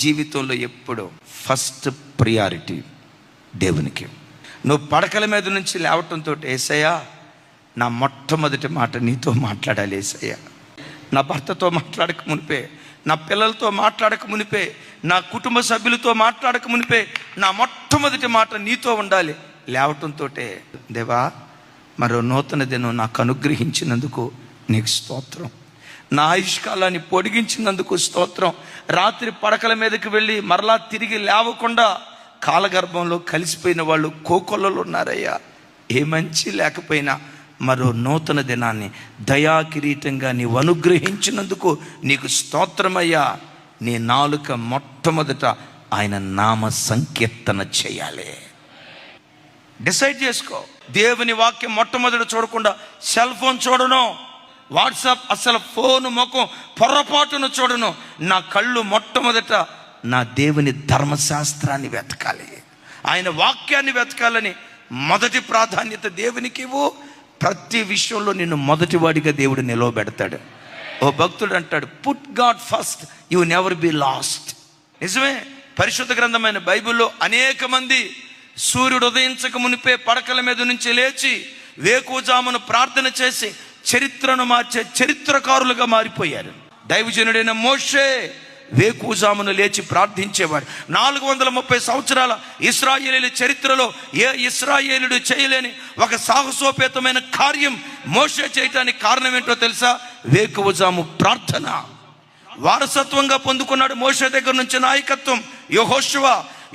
జీవితంలో ఎప్పుడు first priority దేవునికి. నువ్వు పడకల మీద నుంచి లేవటంతో, యేసయ్యా నా మొట్టమొదటి మాట నీతో మాట్లాడాలి యేసయ్యా. నా భర్తతో మాట్లాడక మునిపే, నా పిల్లలతో మాట్లాడక మునిపే, నా కుటుంబ సభ్యులతో మాట్లాడక మునిపే నా మొట్టమొదటి మాట నీతో ఉండాలి. లేవటంతో, దేవా మరో నూతన దినం నాకు అనుగ్రహించినందుకు నీకు స్తోత్రం, నా ఆయుష్కాలాన్ని పొడిగించినందుకు స్తోత్రం. రాత్రి పడకల మీదకి వెళ్ళి మరలా తిరిగి లేవకుండా కాలగర్భంలో కలిసిపోయిన వాళ్ళు కోకొల్లలు ఉన్నారయ్యా. ఏ మంచి లేకపోయినా మరో నూతన దినాన్ని దయా కిరీటంగా నీవు అనుగ్రహించినందుకు నీకు స్తోత్రమయ్యా. నీ నాలుక మొట్టమొదట ఆయన నామ సంకీర్తన చేయాలి. డిసైడ్ చేసుకో. దేవుని వాక్యం మొట్టమొదట చూడకుండా సెల్ ఫోన్ చూడను, వాట్సాప్ అసలు ఫోను ముఖం పొరపాటును చూడను. నా కళ్ళు మొట్టమొదట నా దేవుని ధర్మశాస్త్రాన్ని వెతకాలి, ఆయన వాక్యాన్ని వెతకాలని మొదటి ప్రాధాన్యత దేవునికి ఇవ్వు. ప్రతి విషయంలో నిన్ను మొదటివాడిగా దేవుడు నిలవబెడతాడు. ఓ భక్తుడు అంటాడు, put God first, you never be last. నిజమే. పరిశుద్ధ గ్రంథమైన బైబిల్లో అనేక మంది సూర్యుడు ఉదయించక మునిపే పడకల మీద నుంచి లేచి వేకువజామును ప్రార్థన చేసి చరిత్రను మార్చే చరిత్రకారులుగా మారిపోయారు. దైవజనుడైన మోషే వేకువజామును లేచి ప్రార్థించేవాడు. 430 సంవత్సరాల ఇశ్రాయేలీయుల చరిత్రలో ఏ ఇశ్రాయేలుడు చేయలేని ఒక సాహసోపేతమైన కార్యం మోషే చేయటానికి కారణం ఏంటో తెలుసా? వేకువజాము ప్రార్థన. వారసత్వంగా పొందుకున్నాడు మోషే దగ్గర నుంచి నాయకత్వం.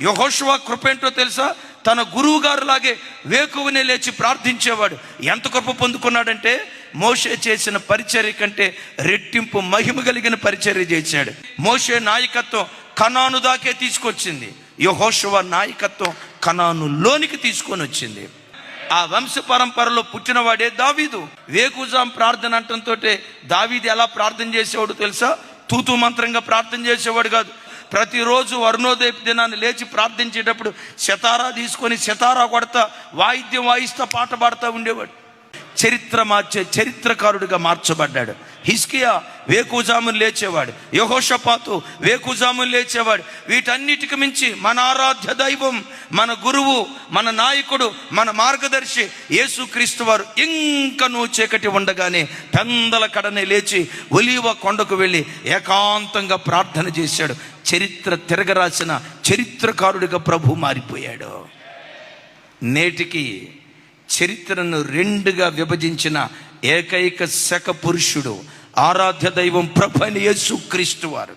యెహోషువ కృప ఏంటో తెలుసా? తన గురువు గారు లాగే వేకువనే లేచి ప్రార్థించేవాడు. ఎంత కృప పొందుకున్నాడంటే మోషే చేసిన పరిచర్య కంటే రెట్టింపు మహిమ కలిగిన పరిచర్య చేశాడు. మోషే నాయకత్వం కనాను దాకే తీసుకొచ్చింది, యెహోషువ నాయకత్వం కనానులోనికి తీసుకొని వచ్చింది. ఆ వంశ పరంపరలో పుట్టినవాడే దావీదు. వేకువజాం ప్రార్థన అంటంతో దావీదు ఎలా ప్రార్థన చేసేవాడు తెలుసా? తూతూ మంత్రంగా ప్రార్థన చేసేవాడు కాదు. ప్రతిరోజు అరుణోదయ దినాన్ని లేచి ప్రార్థించేటప్పుడు శతారా తీసుకొని శతారా కొడతా, వాయిద్యం వాయిస్తా, పాట పాడుతూ ఉండేవాడు. చరిత్ర మార్చే చరిత్రకారుడిగా మార్చబడ్డాడు. హిజ్కియా వేకువజామును లేచేవాడు, యెహోషాపాతు వేకువజామును లేచేవాడు. వీటన్నిటికి మించి మన ఆరాధ్య దైవం, మన గురువు, మన నాయకుడు, మన మార్గదర్శి యేసుక్రీస్తు వారు ఇంకనూ చీకటి ఉండగానే పెందల కడనే లేచి ఒలీవ కొండకు వెళ్ళి ఏకాంతంగా ప్రార్థన చేశాడు. చరిత్ర తిరగరాసిన చరిత్రకారుడిగా ప్రభు మారిపోయాడు. నేటికి చరిత్రను రెండుగా విభజించిన ఏకైక శక పురుషుడు ఆరాధ్య దైవం ప్రభు అయిన యేసుక్రీస్తు వారు.